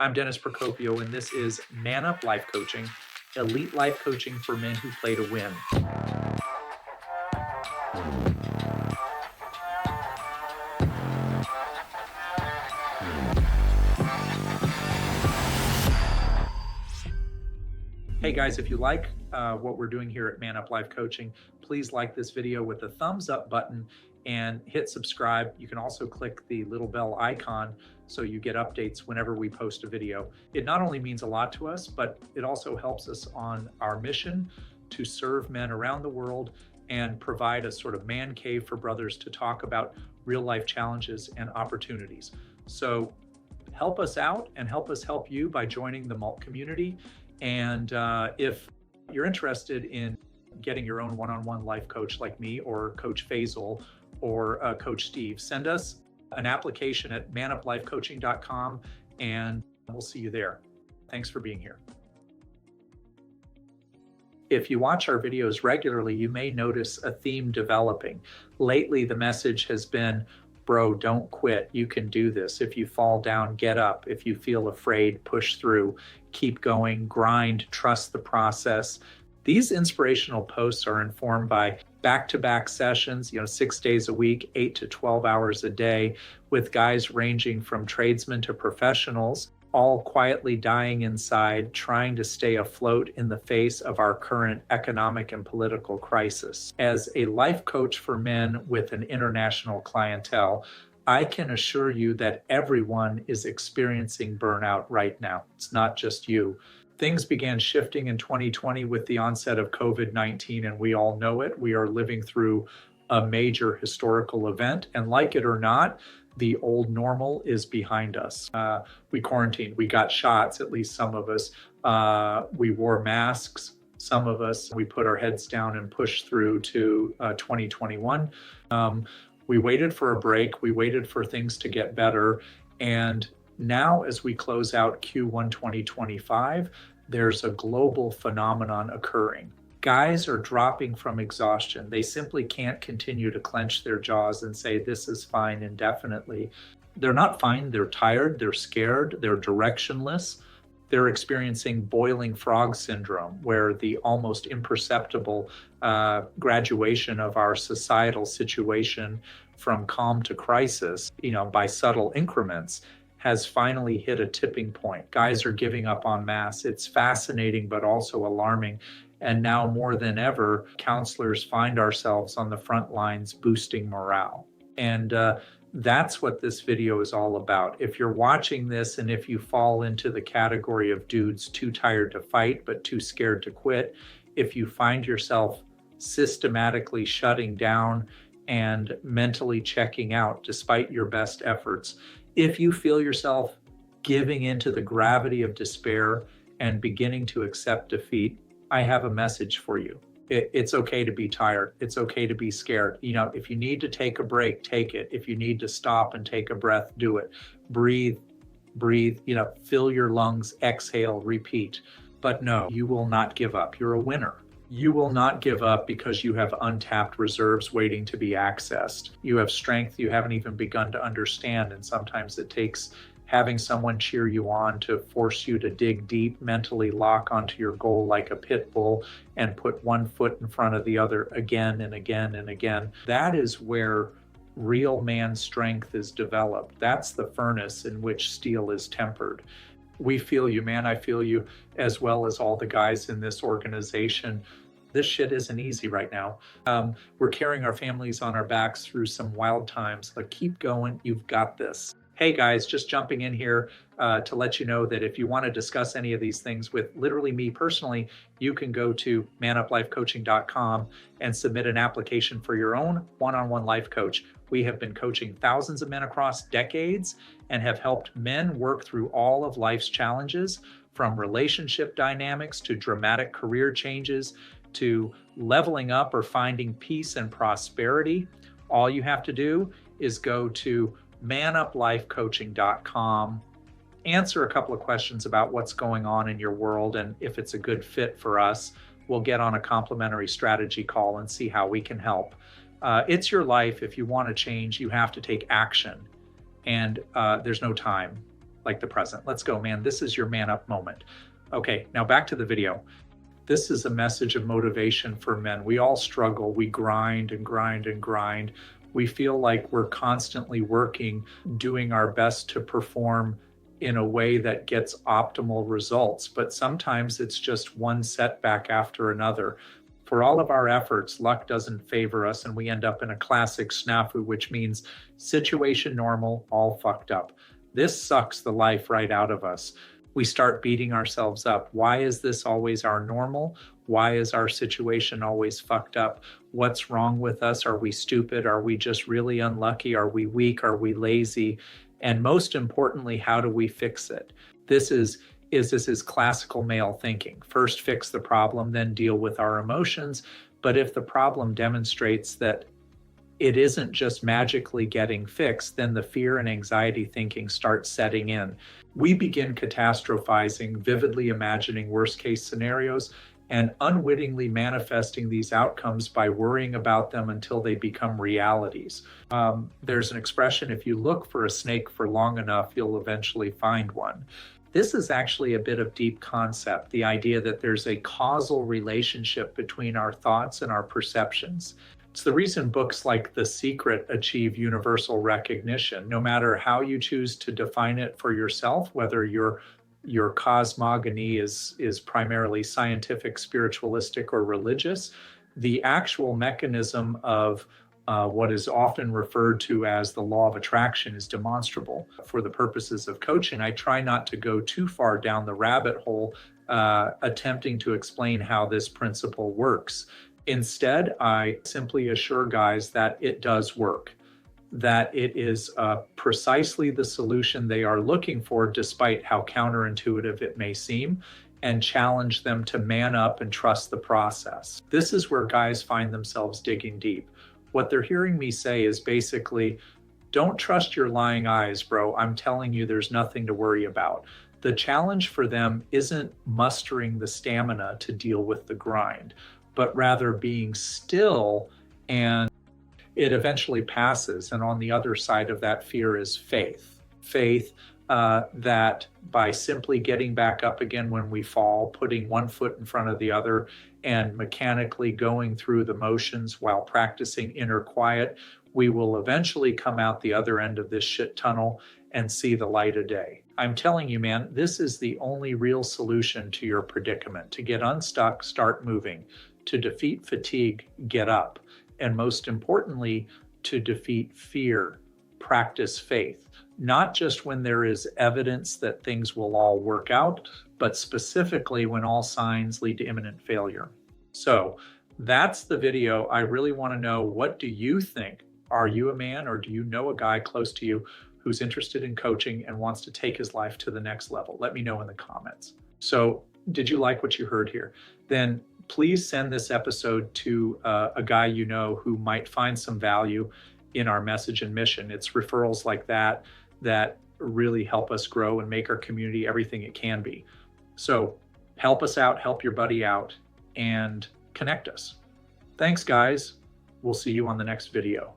I'm Dennis Procopio, and this is Man Up Life Coaching, elite life coaching for men who play to win. Hey guys, if you like what we're doing here at Man Up Life Coaching, please like this video with the thumbs up button and hit subscribe. You can also click the little bell icon so you get updates whenever we post a video. It not only means a lot to us, but it also helps us on our mission to serve men around the world and provide a sort of man cave for brothers to talk about real life challenges and opportunities. So help us out and help us help you by joining the MULC community. And if you're interested in getting your own one-on-one life coach like me or Coach Faisal or Coach Steve, send us an application at manuplifecoaching.com and we'll see you there. Thanks for being here. If you watch our videos regularly, you may notice a theme developing. Lately, the message has been, bro, don't quit. You can do this. If you fall down, get up. If you feel afraid, push through. Keep going, grind, trust the process. These inspirational posts are informed by back-to-back sessions, 6 days a week, 8 to 12 hours a day, with guys ranging from tradesmen to professionals, all quietly dying inside, trying to stay afloat in the face of our current economic and political crisis. As a life coach for men with an international clientele, I can assure you that everyone is experiencing burnout right now. It's not just you. Things began shifting in 2020 with the onset of COVID-19, and we all know it. We are living through a major historical event, and like it or not, the old normal is behind us. We quarantined, we got shots, at least some of us. We wore masks, some of us. We put our heads down and pushed through to 2021. We waited for a break, we waited for things to get better. And now as we close out Q1 2025, there's a global phenomenon occurring. Guys are dropping from exhaustion. They simply can't continue to clench their jaws and say, this is fine indefinitely. They're not fine, they're tired, they're scared, they're directionless. They're experiencing boiling frog syndrome, where the almost imperceptible graduation of our societal situation from calm to crisis, by subtle increments, has finally hit a tipping point. Guys are giving up en masse. It's fascinating, but also alarming. And now more than ever, counselors find ourselves on the front lines boosting morale. And that's what this video is all about. If you're watching this and if you fall into the category of dudes too tired to fight but too scared to quit, if you find yourself systematically shutting down and mentally checking out despite your best efforts, if you feel yourself giving into the gravity of despair and beginning to accept defeat, I have a message for you. It's okay to be tired. It's okay to be scared. If you need to take a break, take it. If you need to stop and take a breath, do it. Breathe, fill your lungs, exhale, repeat. But no, you will not give up. You're a winner. You will not give up because you have untapped reserves waiting to be accessed. You have strength you haven't even begun to understand, and sometimes it takes having someone cheer you on to force you to dig deep, mentally lock onto your goal like a pit bull and put one foot in front of the other again and again and again. That is where real man strength is developed. That's the furnace in which steel is tempered. We feel you, man. I feel you, as well as all the guys in this organization. This shit isn't easy right now. We're carrying our families on our backs through some wild times, but keep going. You've got this. Hey guys, just jumping in here to let you know that if you want to discuss any of these things with literally me personally, you can go to manuplifecoaching.com and submit an application for your own one-on-one life coach. We have been coaching thousands of men across decades and have helped men work through all of life's challenges, from relationship dynamics to dramatic career changes to leveling up or finding peace and prosperity. All you have to do is go to manuplifecoaching.com, answer a couple of questions about what's going on in your world, and if it's a good fit for us, we'll get on a complimentary strategy call and see how we can help. It's your life. If you want to change, you have to take action, and there's no time. like the present. Let's go, man. This is your man up moment. Okay, now back to the video. This is a message of motivation for men. We all struggle. We grind and grind and grind. We feel like we're constantly working, doing our best to perform in a way that gets optimal results. But sometimes it's just one setback after another. For all of our efforts, luck doesn't favor us, and we end up in a classic snafu, which means situation normal, all fucked up. This sucks the life right out of us. We start beating ourselves up. Why is this always our normal? Why is our situation always fucked up? What's wrong with us? Are we stupid? Are we just really unlucky? Are we weak? Are we lazy? And most importantly, how do we fix it? This is classical male thinking. First fix the problem, then deal with our emotions. But if the problem demonstrates that it isn't just magically getting fixed, then the fear and anxiety thinking starts setting in. We begin catastrophizing, vividly imagining worst case scenarios, and unwittingly manifesting these outcomes by worrying about them until they become realities. There's an expression, if you look for a snake for long enough, you'll eventually find one. This is actually a bit of deep concept, the idea that there's a causal relationship between our thoughts and our perceptions. It's the reason books like The Secret achieve universal recognition. No matter how you choose to define it for yourself, whether your cosmogony is primarily scientific, spiritualistic, or religious, the actual mechanism of what is often referred to as the law of attraction is demonstrable. For the purposes of coaching, I try not to go too far down the rabbit hole attempting to explain how this principle works. Instead, I simply assure guys that it does work, that it is precisely the solution they are looking for, despite how counterintuitive it may seem, and challenge them to man up and trust the process. This is where guys find themselves digging deep. What they're hearing me say is basically, don't trust your lying eyes, bro. I'm telling you, there's nothing to worry about. The challenge for them isn't mustering the stamina to deal with the grind, but rather being still, and it eventually passes. And on the other side of that fear is faith. Faith that by simply getting back up again when we fall, putting one foot in front of the other, and mechanically going through the motions while practicing inner quiet, we will eventually come out the other end of this shit tunnel and see the light of day. I'm telling you, man, this is the only real solution to your predicament. To get unstuck, start moving. To defeat fatigue, get up. And most importantly, to defeat fear, practice faith. Not just when there is evidence that things will all work out, but specifically when all signs lead to imminent failure. So that's the video. I really want to know, what do you think? Are you a man, or do you know a guy close to you who's interested in coaching and wants to take his life to the next level? Let me know in the comments. So did you like what you heard here? Then please send this episode to a guy you know who might find some value in our message and mission. It's referrals like that that really help us grow and make our community everything it can be. So help us out, help your buddy out, and connect us. Thanks, guys. We'll see you on the next video.